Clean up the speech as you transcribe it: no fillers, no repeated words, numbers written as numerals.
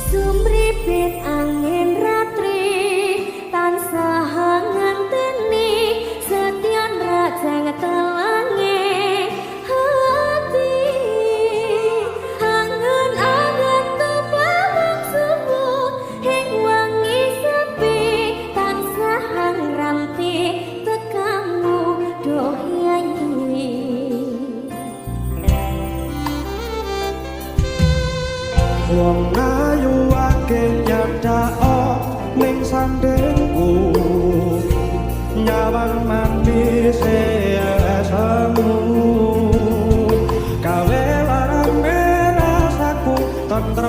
Sumripit angin ratri tansah nganteni setyan rajang telange hati angen-angen tepawang subuh hing wangi sepi tansah ngrampi tekamu doh yayi wong ayu akeh nyadak ning sandengku nyawang manis semu gawe larang rasaku tentrem